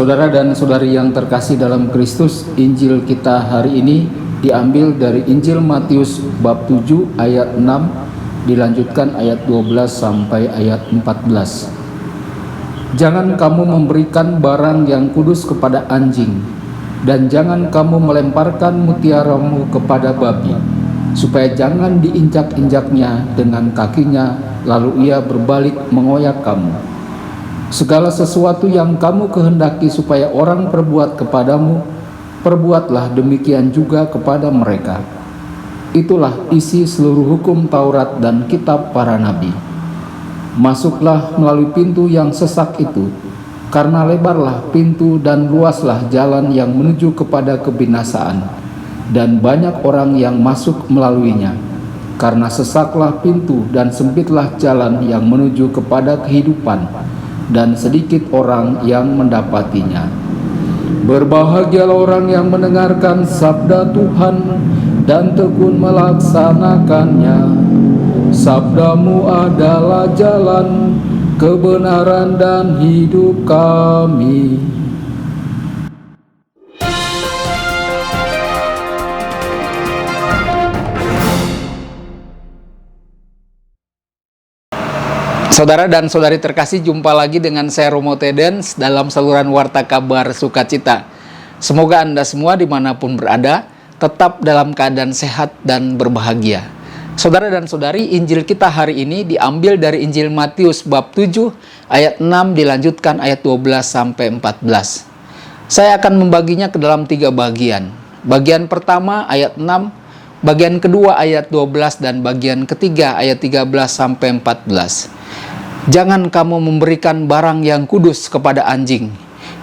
Saudara dan saudari yang terkasih dalam Kristus, Injil kita hari ini diambil dari Injil Matius bab 7 ayat 6, dilanjutkan ayat 12 sampai ayat 14. Jangan kamu memberikan barang yang kudus kepada anjing, dan jangan kamu melemparkan mutiaramu kepada babi, supaya jangan diinjak-injaknya dengan kakinya, lalu ia berbalik mengoyak kamu. Segala sesuatu yang kamu kehendaki supaya orang perbuat kepadamu, perbuatlah demikian juga kepada mereka. Itulah isi seluruh hukum Taurat dan kitab para nabi. Masuklah melalui pintu yang sesak itu, karena lebarlah pintu dan luaslah jalan yang menuju kepada kebinasaan, dan banyak orang yang masuk melaluinya. Karena sesaklah pintu dan sempitlah jalan yang menuju kepada kehidupan, dan sedikit orang yang mendapatinya. Berbahagialah orang yang mendengarkan sabda Tuhan dan tekun melaksanakannya. Sabdamu adalah jalan, kebenaran dan hidup kami. Saudara dan saudari terkasih, jumpa lagi dengan saya Romo Tedens dalam saluran Warta Kabar Sukacita. Semoga Anda semua dimanapun berada tetap dalam keadaan sehat dan berbahagia. Saudara dan saudari, Injil kita hari ini diambil dari Injil Matius bab 7 ayat 6 dilanjutkan ayat 12 sampai 14. Saya akan membaginya ke dalam 3 bagian. Bagian pertama ayat 6, bagian kedua ayat 12, dan bagian ketiga ayat 13 sampai 14. Jangan kamu memberikan barang yang kudus kepada anjing,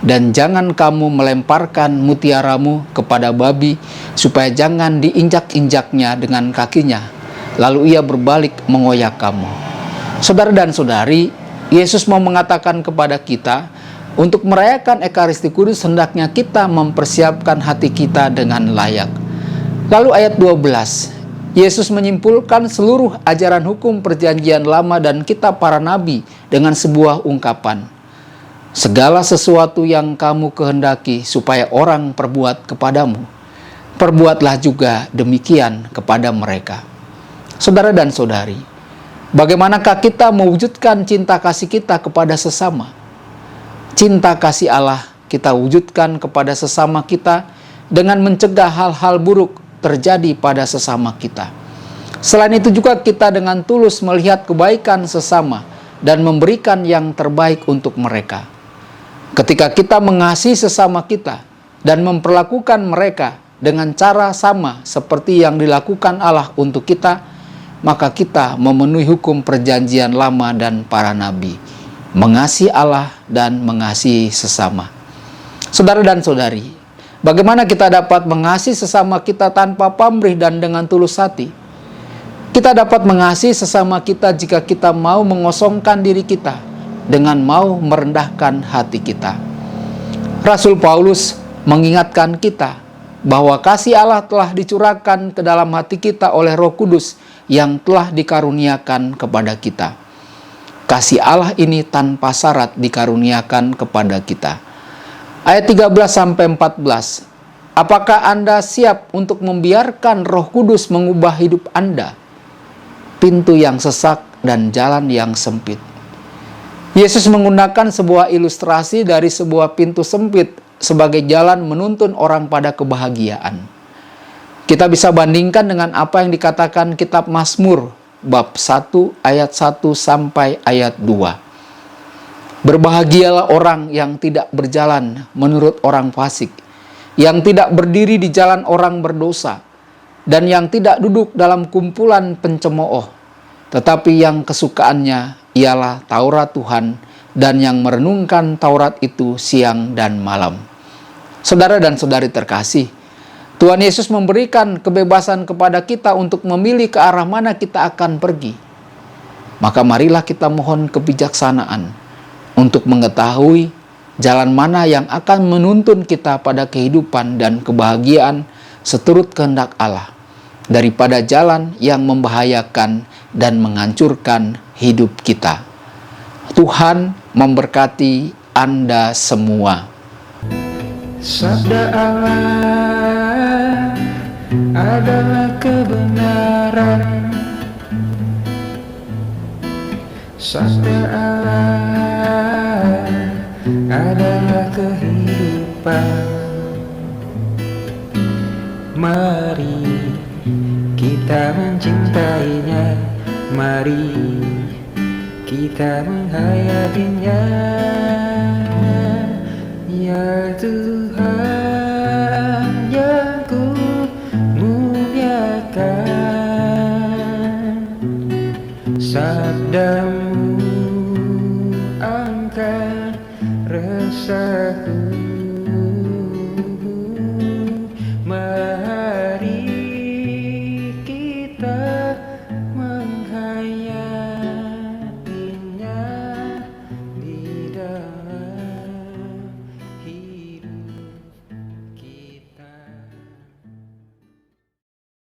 dan jangan kamu melemparkan mutiaramu kepada babi, supaya jangan diinjak-injaknya dengan kakinya, lalu ia berbalik mengoyak kamu. Saudara dan saudari, Yesus mau mengatakan kepada kita, untuk merayakan Ekaristi Kudus hendaknya kita mempersiapkan hati kita dengan layak. Lalu ayat 12, Yesus menyimpulkan seluruh ajaran hukum perjanjian lama dan kitab para nabi dengan sebuah ungkapan. Segala sesuatu yang kamu kehendaki supaya orang perbuat kepadamu, perbuatlah juga demikian kepada mereka. Saudara dan saudari, bagaimanakah kita mewujudkan cinta kasih kita kepada sesama? Cinta kasih Allah kita wujudkan kepada sesama kita dengan mencegah hal-hal buruk terjadi pada sesama kita. Selain itu juga kita dengan tulus melihat kebaikan sesama dan memberikan yang terbaik untuk mereka. Ketika kita mengasihi sesama kita dan memperlakukan mereka dengan cara sama seperti yang dilakukan Allah untuk kita, maka kita memenuhi hukum perjanjian lama dan para nabi, mengasihi Allah dan mengasihi sesama. Saudara dan saudari, bagaimana kita dapat mengasihi sesama kita tanpa pamrih dan dengan tulus hati? Kita dapat mengasihi sesama kita jika kita mau mengosongkan diri kita dengan mau merendahkan hati kita. Rasul Paulus mengingatkan kita bahwa kasih Allah telah dicurahkan ke dalam hati kita oleh Roh Kudus yang telah dikaruniakan kepada kita. Kasih Allah ini tanpa syarat dikaruniakan kepada kita. Ayat 13-14. Apakah Anda siap untuk membiarkan Roh Kudus mengubah hidup Anda? Pintu yang sesak dan jalan yang sempit. Yesus menggunakan sebuah ilustrasi dari sebuah pintu sempit sebagai jalan menuntun orang pada kebahagiaan. Kita bisa bandingkan dengan apa yang dikatakan kitab Mazmur bab 1 ayat 1 sampai ayat 2. Berbahagialah orang yang tidak berjalan menurut orang fasik, yang tidak berdiri di jalan orang berdosa, dan yang tidak duduk dalam kumpulan pencemooh, tetapi yang kesukaannya ialah Taurat Tuhan, dan yang merenungkan Taurat itu siang dan malam. Saudara dan saudari terkasih, Tuhan Yesus memberikan kebebasan kepada kita untuk memilih ke arah mana kita akan pergi. Maka marilah kita mohon kebijaksanaan untuk mengetahui jalan mana yang akan menuntun kita pada kehidupan dan kebahagiaan seturut kehendak Allah, daripada jalan yang membahayakan dan menghancurkan hidup kita. Tuhan memberkati Anda semua. Sabda Allah adalah kebenaran. Sabda Allah adalah kehidupan. Mari kita mencintainya, mari kita menghayatinya. Ya Tuhan yang ku muliakan, sabda